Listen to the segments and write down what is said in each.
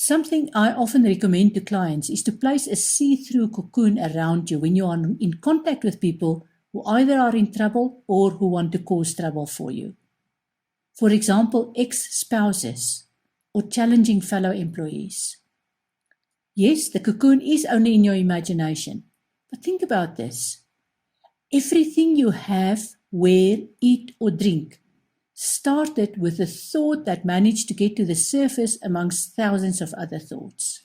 Something I often recommend to clients is to place a see-through cocoon around you when you are in contact with people who either are in trouble or who want to cause trouble for you. For example, ex-spouses or challenging fellow employees. Yes, the cocoon is only in your imagination, but think about this. Everything you have, wear, eat, or drink started with a thought that managed to get to the surface amongst thousands of other thoughts.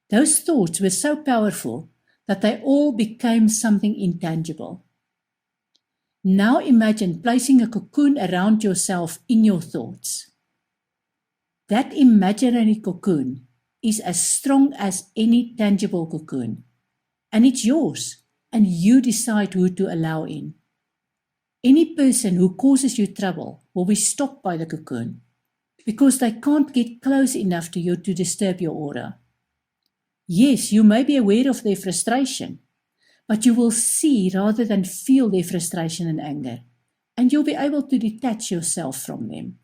Those thoughts were so powerful that they all became something intangible. Now imagine placing a cocoon around yourself in your thoughts. That imaginary cocoon is as strong as any tangible cocoon, and it's yours, and you decide who to allow in. Any person who causes you trouble will be stopped by the cocoon because they can't get close enough to you to disturb your aura. Yes, you may be aware of their frustration, but you will see rather than feel their frustration and anger, and you'll be able to detach yourself from them.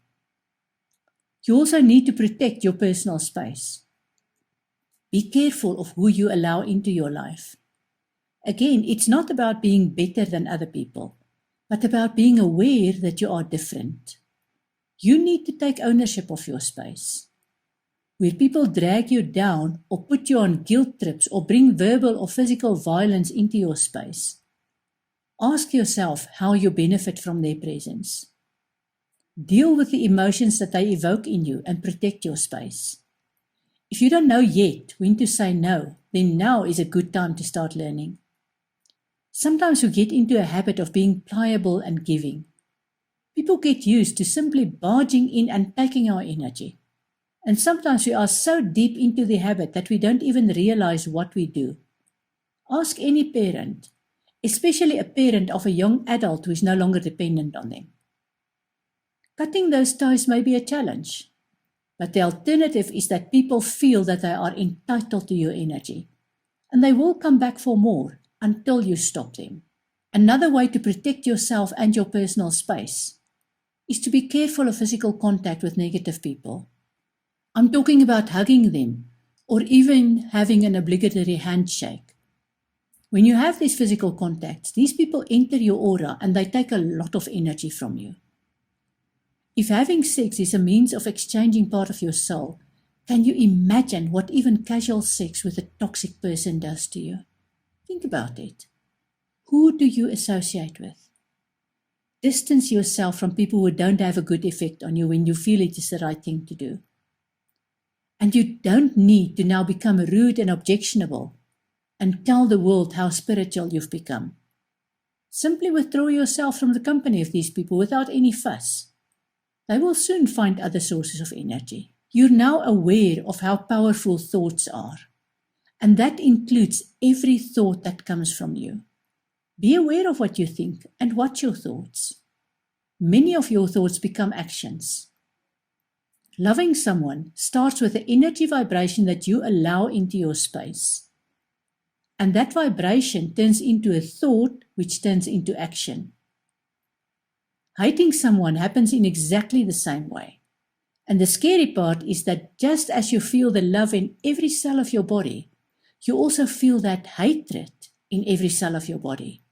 You also need to protect your personal space. Be careful of who you allow into your life. Again, it's not about being better than other people, but about being aware that you are different. You need to take ownership of your space. Where people drag you down or put you on guilt trips or bring verbal or physical violence into your space, ask yourself how you benefit from their presence. Deal with the emotions that they evoke in you and protect your space. If you don't know yet when to say no, then now is a good time to start learning. Sometimes we get into a habit of being pliable and giving. People get used to simply barging in and taking our energy. And sometimes we are so deep into the habit that we don't even realize what we do. Ask any parent, especially a parent of a young adult who is no longer dependent on them. Cutting those ties may be a challenge, but the alternative is that people feel that they are entitled to your energy, and they will come back for more until you stop them. Another way to protect yourself and your personal space is to be careful of physical contact with negative people. I'm talking about hugging them or even having an obligatory handshake. When you have these physical contacts, these people enter your aura and they take a lot of energy from you. If having sex is a means of exchanging part of your soul, can you imagine what even casual sex with a toxic person does to you? Think about it. Who do you associate with? Distance yourself from people who don't have a good effect on you when you feel it is the right thing to do. And you don't need to now become rude and objectionable and tell the world how spiritual you've become. Simply withdraw yourself from the company of these people without any fuss. They will soon find other sources of energy. You're now aware of how powerful thoughts are, and that includes every thought that comes from you. Be aware of what you think and watch your thoughts. Many of your thoughts become actions. Loving someone starts with the energy vibration that you allow into your space. And that vibration turns into a thought, which turns into action. Hating someone happens in exactly the same way. And the scary part is that just as you feel the love in every cell of your body, you also feel that hatred in every cell of your body.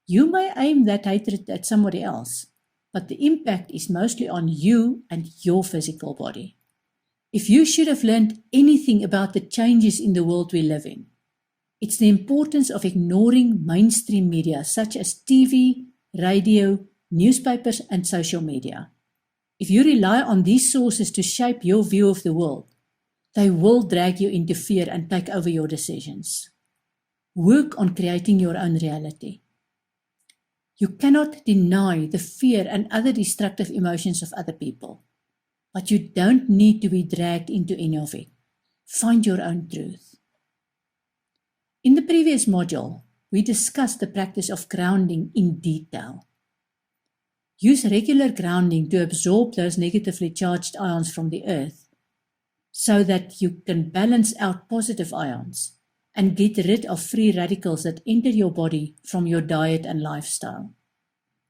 You may aim that hatred at somebody else, but the impact is mostly on you and your physical body. If you should have learned anything about the changes in the world we live in, it's the importance of ignoring mainstream media such as TV, radio, newspapers, and social media. If you rely on these sources to shape your view of the world, they will drag you into fear and take over your decisions. Work on creating your own reality. You cannot deny the fear and other destructive emotions of other people, but you don't need to be dragged into any of it. Find your own truth. In the previous module, we discussed the practice of grounding in detail. Use regular grounding to absorb those negatively charged ions from the earth so that you can balance out positive ions and get rid of free radicals that enter your body from your diet and lifestyle.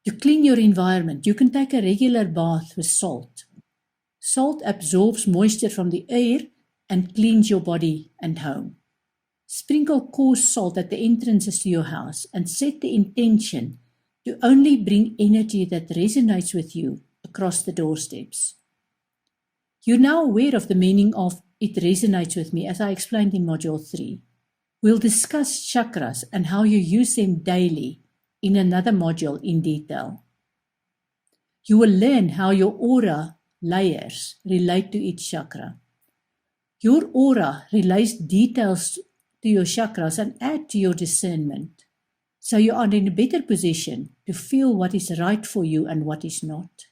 To clean your environment, you can take a regular bath with salt. Salt absorbs moisture from the air and cleans your body and home. Sprinkle coarse salt at the entrances to your house and set the intention to only bring energy that resonates with you across the doorsteps. You're now aware of the meaning of "it resonates with me" as I explained in Module 3. We'll discuss chakras and how you use them daily in another module in detail. You will learn how your aura layers relate to each chakra. Your aura relays details to your chakras and add to your discernment, so you are in a better position to feel what is right for you and what is not.